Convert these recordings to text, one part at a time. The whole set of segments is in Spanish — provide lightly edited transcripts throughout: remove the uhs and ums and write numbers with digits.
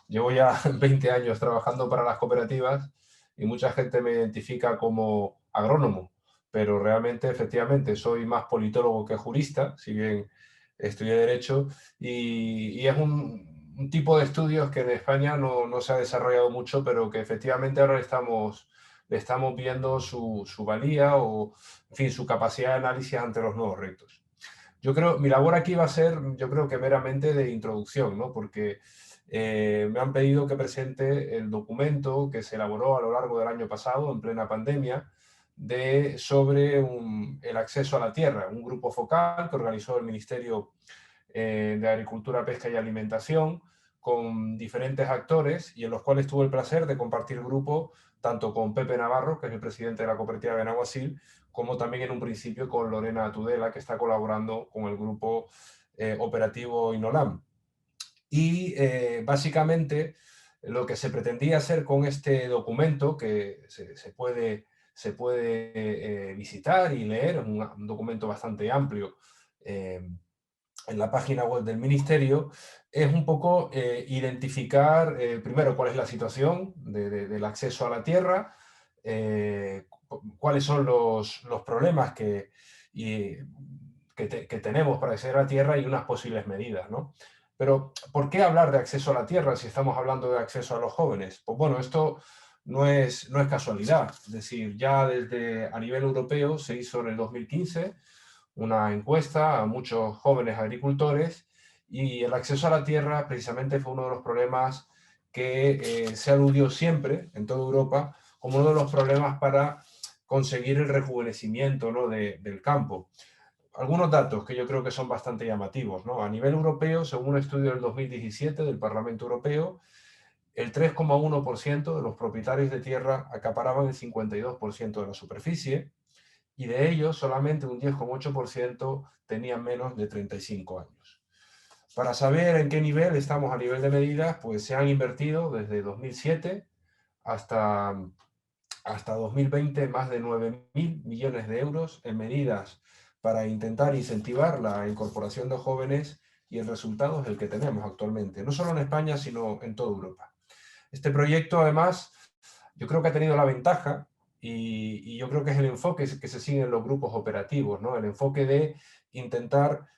llevo ya 20 años trabajando para las cooperativas y mucha gente me identifica como agrónomo, pero realmente, efectivamente, soy más politólogo que jurista, si bien estudié Derecho, y es un tipo de estudios que en España no se ha desarrollado mucho, pero que efectivamente ahora le estamos viendo su valía o, en fin, su capacidad de análisis ante los nuevos retos. Yo creo, mi labor aquí va a ser, yo creo que meramente de introducción, ¿no? Porque me han pedido que presente el documento que se elaboró a lo largo del año pasado, en plena pandemia, sobre el acceso a la tierra, un grupo focal que organizó el Ministerio de Agricultura, Pesca y Alimentación, con diferentes actores y en los cuales tuve el placer de compartir grupo tanto con Pepe Navarro, que es el presidente de la cooperativa de Benaguasil, como también en un principio con Lorena Tudela, que está colaborando con el grupo operativo Inolam. Y básicamente lo que se pretendía hacer con este documento, que se puede visitar y leer, un documento bastante amplio, en la página web del Ministerio, es un poco identificar, primero, cuál es la situación del acceso a la tierra, cuáles son los problemas que tenemos para acceder a la tierra y unas posibles medidas, ¿no? Pero, ¿por qué hablar de acceso a la tierra si estamos hablando de acceso a los jóvenes? Pues bueno, esto no es casualidad. Es decir, ya desde a nivel europeo se hizo en el 2015 una encuesta a muchos jóvenes agricultores y el acceso a la tierra precisamente fue uno de los problemas que se aludió siempre en toda Europa como uno de los problemas para conseguir el rejuvenecimiento, ¿no?, del campo. Algunos datos que yo creo que son bastante llamativos, ¿no? A nivel europeo, según un estudio del 2017 del Parlamento Europeo, el 3,1% de los propietarios de tierra acaparaban el 52% de la superficie, y de ellos solamente un 10,8% tenían menos de 35 años. Para saber en qué nivel estamos a nivel de medidas, pues se han invertido desde 2007 hasta, hasta 2020 más de 9.000 millones de euros en medidas para intentar incentivar la incorporación de jóvenes, y el resultado es el que tenemos actualmente, no solo en España, sino en toda Europa. Este proyecto, además, yo creo que ha tenido la ventaja, y yo creo que es el enfoque que se sigue en los grupos operativos, ¿no? El enfoque de intentar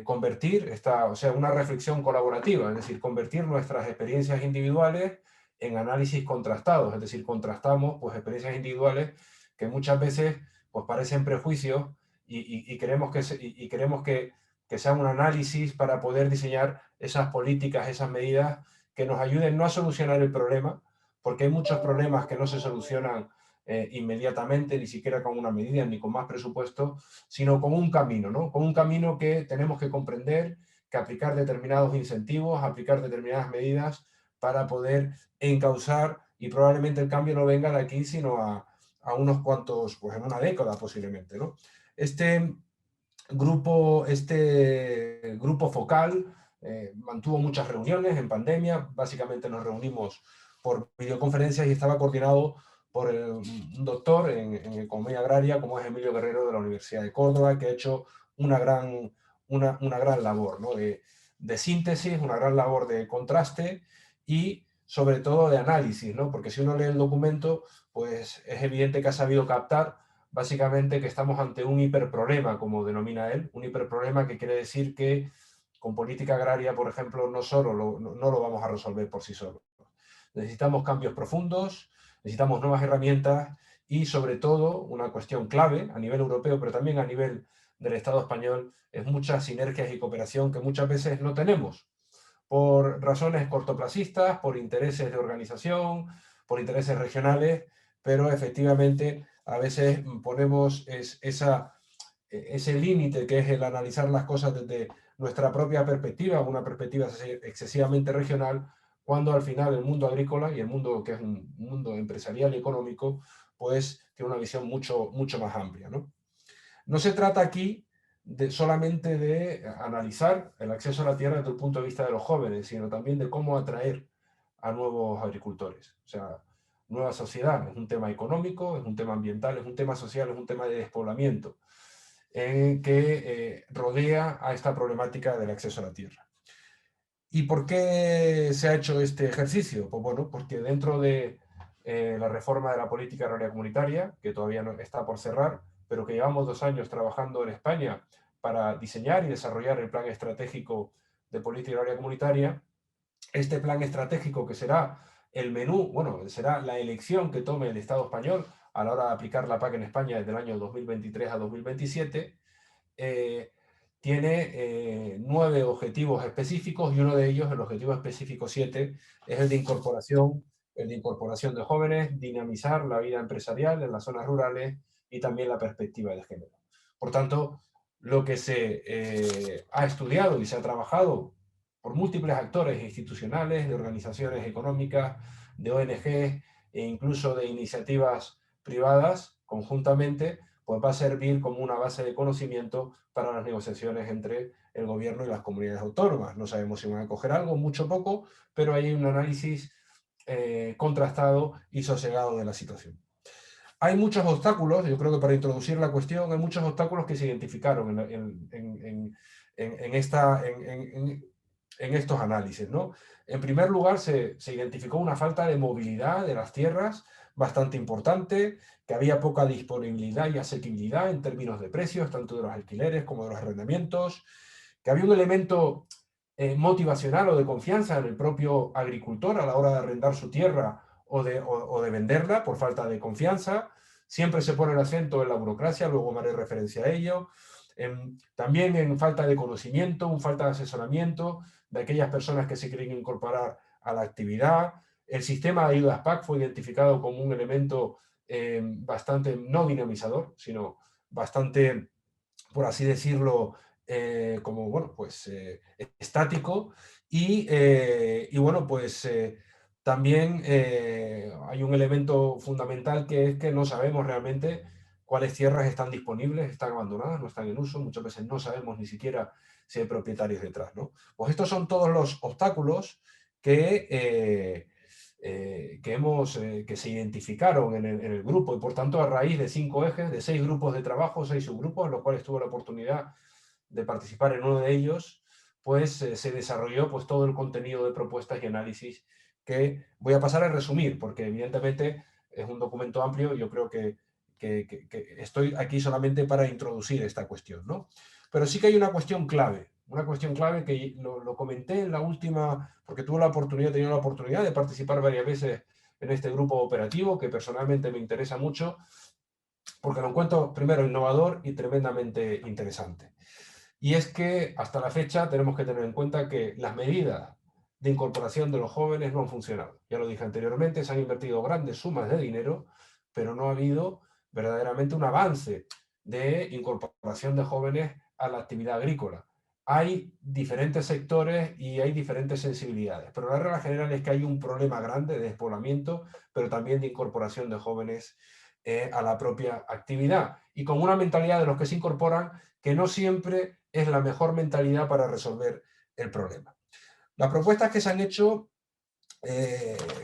convertir o sea, una reflexión colaborativa, es decir, convertir nuestras experiencias individuales en análisis contrastados, es decir, contrastamos pues, experiencias individuales que muchas veces pues, parecen prejuicios y queremos que sea un análisis para poder diseñar esas políticas, esas medidas que nos ayuden no a solucionar el problema, porque hay muchos problemas que no se solucionan inmediatamente, ni siquiera con una medida, ni con más presupuesto, sino con un camino, ¿no? Con un camino que tenemos que comprender, que aplicar determinados incentivos, aplicar determinadas medidas para poder encauzar, y probablemente el cambio no venga de aquí, sino a unos cuantos, pues en una década posiblemente, ¿no? Este grupo focal mantuvo muchas reuniones en pandemia, básicamente nos reunimos por videoconferencias y estaba coordinado por un doctor en economía agraria como es Emilio Guerrero de la Universidad de Córdoba, que ha hecho una gran labor, ¿no?, de síntesis, una gran labor de contraste y sobre todo de análisis, ¿no? Porque si uno lee el documento, pues es evidente que ha sabido captar básicamente que estamos ante un hiperproblema, como denomina él, un hiperproblema que quiere decir que con política agraria, por ejemplo, no lo vamos a resolver por sí solos. Necesitamos cambios profundos, necesitamos nuevas herramientas y, sobre todo, una cuestión clave a nivel europeo, pero también a nivel del Estado español, es muchas sinergias y cooperación que muchas veces no tenemos por razones cortoplacistas, por intereses de organización, por intereses regionales, pero efectivamente a veces ponemos ese límite que es el analizar las cosas desde nuestra propia perspectiva, una perspectiva excesivamente regional, cuando al final el mundo agrícola y el mundo que es un mundo empresarial y económico, pues tiene una visión mucho, mucho más amplia, ¿no? No se trata aquí solamente de analizar el acceso a la tierra desde el punto de vista de los jóvenes, sino también de cómo atraer a nuevos agricultores. O sea, nueva sociedad es un tema económico, es un tema ambiental, es un tema social, es un tema de despoblamiento que rodea a esta problemática del acceso a la tierra. ¿Y por qué se ha hecho este ejercicio? Pues bueno, porque dentro de la reforma de la política agraria comunitaria, que todavía no está por cerrar, pero que llevamos 2 años trabajando en España para diseñar y desarrollar el plan estratégico de política agraria comunitaria, este plan estratégico que será el menú, bueno, será la elección que tome el Estado español a la hora de aplicar la PAC en España desde el año 2023 a 2027, eh, tiene 9 objetivos específicos y uno de ellos, el objetivo específico 7, es el de incorporación de jóvenes, dinamizar la vida empresarial en las zonas rurales y también la perspectiva de género. Por tanto, lo que se ha estudiado y se ha trabajado por múltiples actores institucionales, de organizaciones económicas, de ONG e incluso de iniciativas privadas conjuntamente, pues va a servir como una base de conocimiento para las negociaciones entre el gobierno y las comunidades autónomas. No sabemos si van a coger algo, mucho o poco, pero hay un análisis contrastado y sosegado de la situación. Hay muchos obstáculos, yo creo que para introducir la cuestión, hay muchos obstáculos que se identificaron en estos análisis, ¿no? En primer lugar, se identificó una falta de movilidad de las tierras bastante importante, que había poca disponibilidad y asequibilidad en términos de precios, tanto de los alquileres como de los arrendamientos, que había un elemento motivacional o de confianza en el propio agricultor a la hora de arrendar su tierra o de venderla por falta de confianza. Siempre se pone el acento en la burocracia, luego haré referencia a ello. También en falta de conocimiento, en falta de asesoramiento de aquellas personas que se quieren incorporar a la actividad. El sistema de ayudas PAC fue identificado como un elemento bastante no dinamizador, sino bastante, por así decirlo, como, bueno, pues estático. Y bueno, pues también hay un elemento fundamental que es que no sabemos realmente cuáles tierras están disponibles, están abandonadas, no están en uso, muchas veces no sabemos ni siquiera si hay propietarios detrás, ¿no? Pues estos son todos los obstáculos que se identificaron en el grupo y por tanto a raíz de 5 ejes, de 6 grupos de trabajo, 6 subgrupos, en los cuales tuve la oportunidad de participar en uno de ellos, pues se desarrolló pues todo el contenido de propuestas y análisis que voy a pasar a resumir, porque evidentemente es un documento amplio y yo creo que estoy aquí solamente para introducir esta cuestión, ¿no? Pero sí que hay una cuestión clave que lo comenté en la última, porque tuve la oportunidad, he tenido la oportunidad de participar varias veces en este grupo operativo, que personalmente me interesa mucho, porque lo encuentro primero innovador y tremendamente interesante. Y es que hasta la fecha tenemos que tener en cuenta que las medidas de incorporación de los jóvenes no han funcionado. Ya lo dije anteriormente, se han invertido grandes sumas de dinero, pero no ha habido verdaderamente un avance de incorporación de jóvenes a la actividad agrícola. Hay diferentes sectores y hay diferentes sensibilidades, pero la regla general es que hay un problema grande de despoblamiento, pero también de incorporación de jóvenes a la propia actividad y con una mentalidad de los que se incorporan que no siempre es la mejor mentalidad para resolver el problema. Las propuestas que se han hecho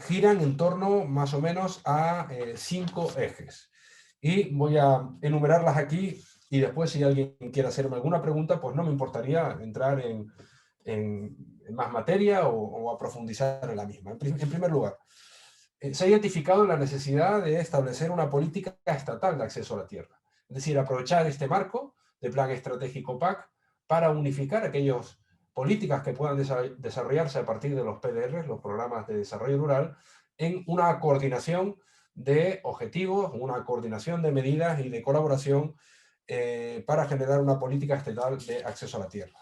giran en torno más o menos a 5 ejes. Y voy a enumerarlas aquí y después si alguien quiere hacerme alguna pregunta, pues no me importaría entrar en más materia o a profundizar en la misma. En primer lugar, se ha identificado la necesidad de establecer una política estatal de acceso a la tierra. Es decir, aprovechar este marco de Plan Estratégico PAC para unificar aquellas políticas que puedan desarrollarse a partir de los PDR, los Programas de Desarrollo Rural, en una coordinación de objetivos, una coordinación de medidas y de colaboración para generar una política estatal de acceso a la tierra.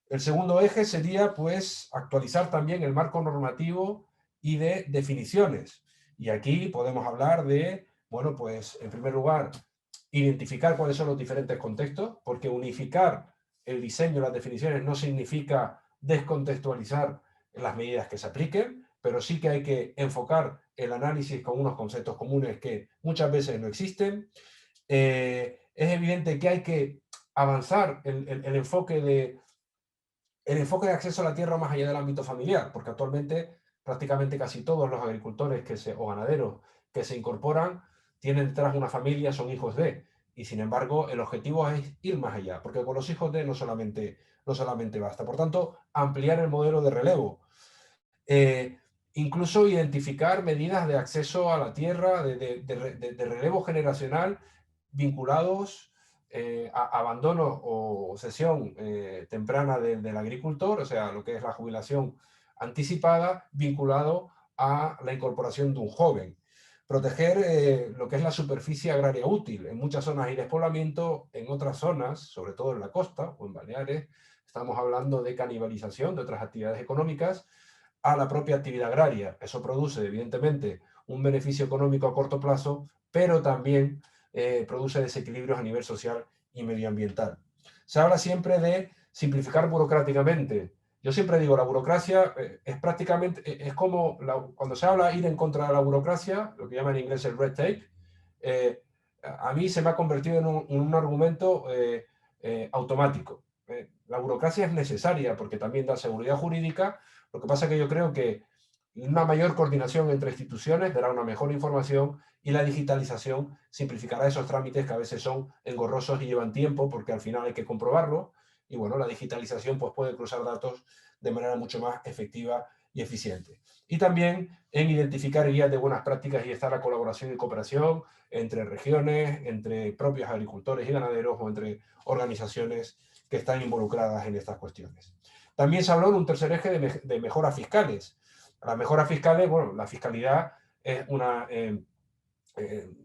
El segundo eje sería, pues, actualizar también el marco normativo y de definiciones. Y aquí podemos hablar de, bueno, pues, en primer lugar, identificar cuáles son los diferentes contextos, porque unificar el diseño, las definiciones, no significa descontextualizar las medidas que se apliquen, pero sí que hay que enfocar el análisis con unos conceptos comunes que muchas veces no existen. Es evidente que hay que avanzar el enfoque de acceso a la tierra más allá del ámbito familiar, porque actualmente prácticamente casi todos los agricultores o ganaderos que se incorporan tienen detrás una familia, son hijos de. y sin embargo el objetivo es ir más allá, porque con los hijos de no solamente basta. Por tanto, ampliar el modelo de relevo. Eh, Incluso identificar medidas de acceso a la tierra, de relevo generacional vinculados a abandono o cesión temprana del agricultor, o sea, lo que es la jubilación anticipada, vinculado a la incorporación de un joven. Proteger lo que es la superficie agraria útil. En muchas zonas hay despoblamiento, en otras zonas, sobre todo en la costa o en Baleares, estamos hablando de canibalización de otras actividades económicas a la propia actividad agraria. Eso produce, evidentemente, un beneficio económico a corto plazo, pero también produce desequilibrios a nivel social y medioambiental. Se habla siempre de simplificar burocráticamente. Yo siempre digo, la burocracia es prácticamente, es como cuando se habla de ir en contra de la burocracia, lo que llaman en inglés el red tape, a mí se me ha convertido en un argumento automático. La burocracia es necesaria porque también da seguridad jurídica. Lo que pasa es que yo creo que una mayor coordinación entre instituciones dará una mejor información y la digitalización simplificará esos trámites que a veces son engorrosos y llevan tiempo porque al final hay que comprobarlo. Y bueno, la digitalización pues, puede cruzar datos de manera mucho más efectiva y eficiente. Y también en identificar guías de buenas prácticas y estar la colaboración y cooperación entre regiones, entre propios agricultores y ganaderos o entre organizaciones que están involucradas en estas cuestiones. También se habló de un tercer eje de mejoras fiscales. Las mejoras fiscales, bueno, la fiscalidad es una...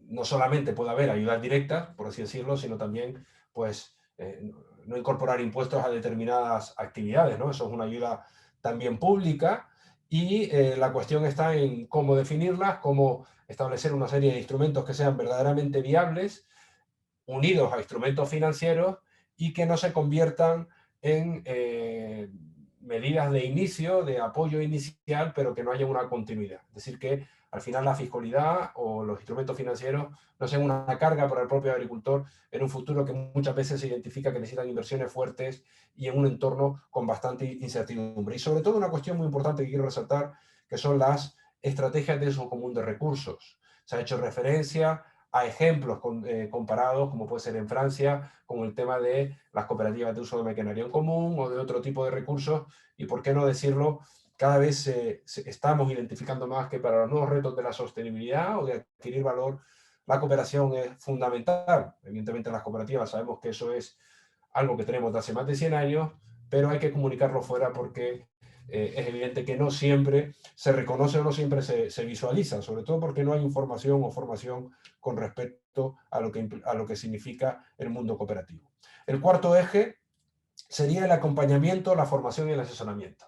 no solamente puede haber ayudas directas, por así decirlo, sino también, pues, no incorporar impuestos a determinadas actividades, ¿no? Eso es una ayuda también pública y la cuestión está en cómo definirlas, cómo establecer una serie de instrumentos que sean verdaderamente viables, unidos a instrumentos financieros y que no se conviertan en medidas de inicio, de apoyo inicial, pero que no haya una continuidad. Es decir, que al final la fiscalidad o los instrumentos financieros no sean una carga para el propio agricultor en un futuro que muchas veces se identifica que necesitan inversiones fuertes y en un entorno con bastante incertidumbre. Y sobre todo una cuestión muy importante que quiero resaltar, que son las estrategias de uso común de recursos. Se ha hecho referencia a ejemplos comparados, como puede ser en Francia, con el tema de las cooperativas de uso de maquinaria en común o de otro tipo de recursos, y por qué no decirlo, cada vez estamos identificando más que para los nuevos retos de la sostenibilidad o de adquirir valor, la cooperación es fundamental. Evidentemente las cooperativas sabemos que eso es algo que tenemos de hace más de 100 años, pero hay que comunicarlo fuera porque es evidente que no siempre se reconoce o no siempre se visualiza, sobre todo porque no hay información o formación con respecto a lo que significa el mundo cooperativo. El cuarto eje sería el acompañamiento, la formación y el asesoramiento.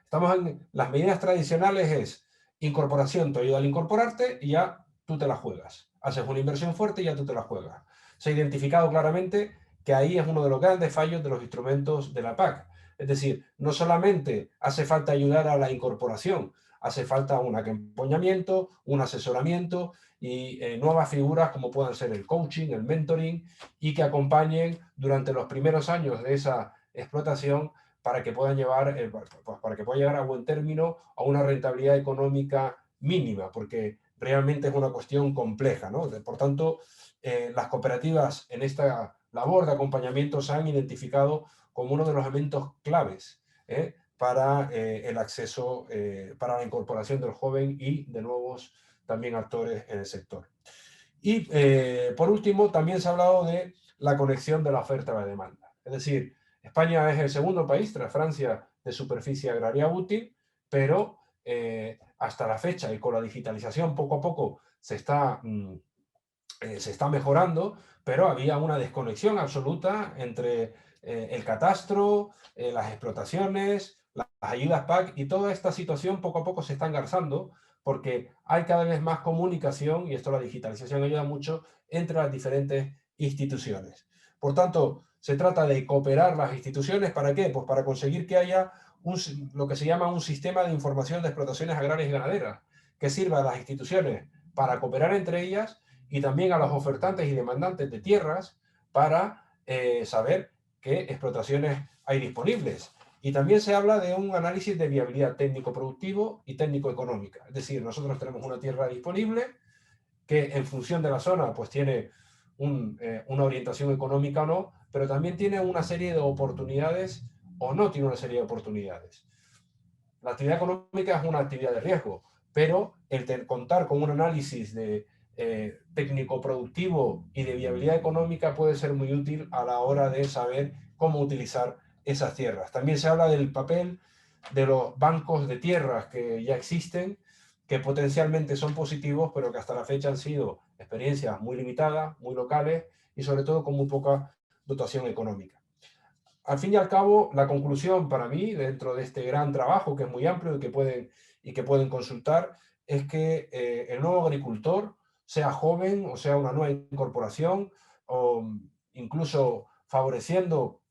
Estamos en las medidas tradicionales, es incorporación, te ayuda al incorporarte y ya tú te la juegas. Haces una inversión fuerte y ya tú te la juegas. Se ha identificado claramente que ahí es uno de los grandes fallos de los instrumentos de la PAC. Es decir, no solamente hace falta ayudar a la incorporación, hace falta un acompañamiento, un asesoramiento y nuevas figuras como puedan ser el coaching, el mentoring y que acompañen durante los primeros años de esa explotación para que puedan llevar, para que pueda llegar a buen término a una rentabilidad económica mínima, porque realmente es una cuestión compleja, ¿no? Por tanto, las cooperativas en esta labor de acompañamiento se han identificado como uno de los elementos claves para el acceso, para la incorporación del joven y de nuevos también actores en el sector. Y por último, también se ha hablado de la conexión de la oferta a la demanda. Es decir, España es el segundo país tras Francia de superficie agraria útil, pero hasta la fecha y con la digitalización poco a poco se está mejorando, pero había una desconexión absoluta entre el catastro, las explotaciones, las ayudas PAC y toda esta situación poco a poco se está engarzando porque hay cada vez más comunicación, y esto la digitalización ayuda mucho, entre las diferentes instituciones. Por tanto, se trata de cooperar las instituciones, ¿para qué? Pues para conseguir que haya lo que se llama un sistema de información de explotaciones agrarias y ganaderas, que sirva a las instituciones para cooperar entre ellas y también a los ofertantes y demandantes de tierras para saber qué explotaciones hay disponibles. Y también se habla de un análisis de viabilidad técnico-productivo y técnico-económica. Es decir, nosotros tenemos una tierra disponible que en función de la zona pues tiene una orientación económica o no, pero también tiene una serie de oportunidades o no tiene una serie de oportunidades. La actividad económica es una actividad de riesgo, pero el contar con un análisis de técnico-productivo y de viabilidad económica puede ser muy útil a la hora de saber cómo utilizar esas tierras. También se habla del papel de los bancos de tierras que ya existen, que potencialmente son positivos, pero que hasta la fecha han sido experiencias muy limitadas, muy locales y sobre todo con muy poca dotación económica. Al fin y al cabo, la conclusión para mí, dentro de este gran trabajo que es muy amplio y que pueden consultar, es que el nuevo agricultor, sea joven o sea una nueva incorporación, o incluso favoreciendo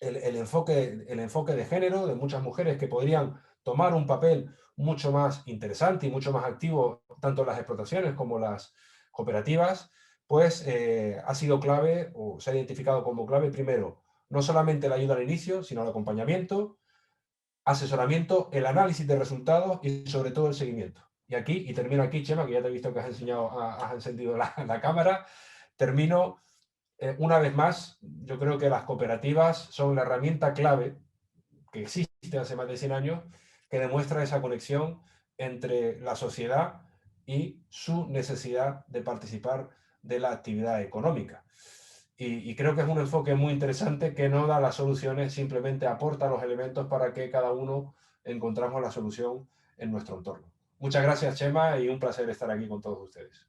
el enfoque de género de muchas mujeres que podrían tomar un papel mucho más interesante y mucho más activo, tanto en las explotaciones como las cooperativas, pues ha sido clave o se ha identificado como clave primero, no solamente la ayuda al inicio, sino el acompañamiento, asesoramiento, el análisis de resultados y sobre todo el seguimiento. Y aquí, y termino aquí, Chema, que ya te he visto que has has encendido la cámara, termino una vez más, yo creo que las cooperativas son la herramienta clave que existe hace más de 100 años que demuestra esa conexión entre la sociedad y su necesidad de participar de la actividad económica. Y creo que es un enfoque muy interesante que no da las soluciones, simplemente aporta los elementos para que cada uno encontramos la solución en nuestro entorno. Muchas gracias, Chema, y un placer estar aquí con todos ustedes.